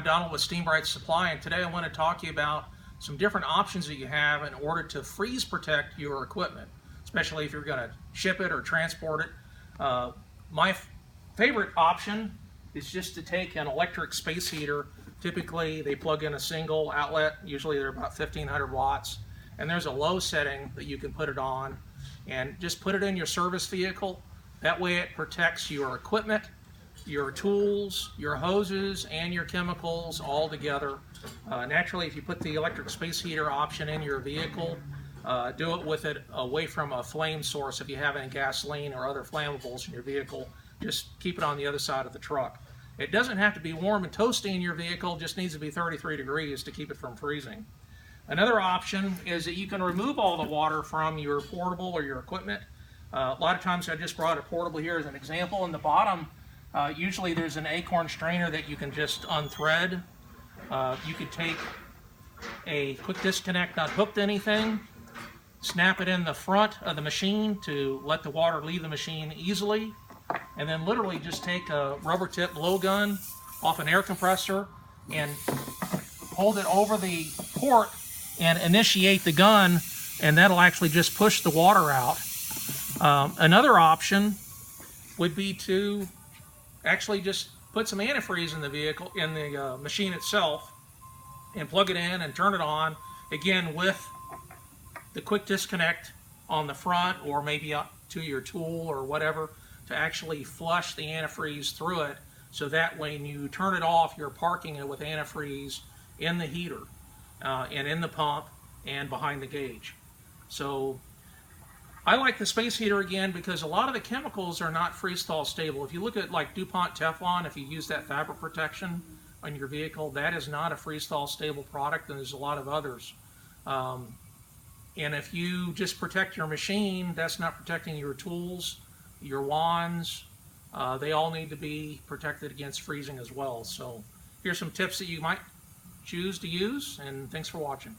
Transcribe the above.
Donald with Steam-Brite Supply, and today I want to talk to you about some different options that you have in order to freeze protect your equipment, especially if you're going to ship it or transport it. My favorite option is just to take an electric space heater. Typically they plug in a single outlet, usually they're about 1500 watts, and there's a low setting that you can put it on, and just put it in your service vehicle. That way it protects your equipment, your tools, your hoses, and your chemicals all together. Naturally, if you put the electric space heater option in your vehicle, do it with it away from a flame source. If you have any gasoline or other flammables in your vehicle, just keep it on the other side of the truck. It doesn't have to be warm and toasty in your vehicle, just needs to be 33 degrees to keep it from freezing. Another option is that you can remove all the water from your portable or your equipment. A lot of times I just brought a portable here as an example. In the bottom, usually there's an acorn strainer that you can just unthread. You could take a quick disconnect, not hooked to anything, snap it in the front of the machine to let the water leave the machine easily, and then literally just take a rubber tip blowgun off an air compressor and hold it over the port and initiate the gun, and that'll actually just push the water out. Another option would be to actually just put some antifreeze in the vehicle, in the machine itself, and plug it in and turn it on, again with the quick disconnect on the front, or maybe up to your tool or whatever, to actually flush the antifreeze through it, so that when you turn it off, you're parking it with antifreeze in the heater and in the pump and behind the gauge. So I like the space heater again because a lot of the chemicals are not freeze-thaw stable. If you look at like DuPont Teflon, if you use that fabric protection on your vehicle, that is not a freeze-thaw stable product, and there's a lot of others. And if you just protect your machine, that's not protecting your tools, your wands. They all need to be protected against freezing as well. So here's some tips that you might choose to use, and thanks for watching.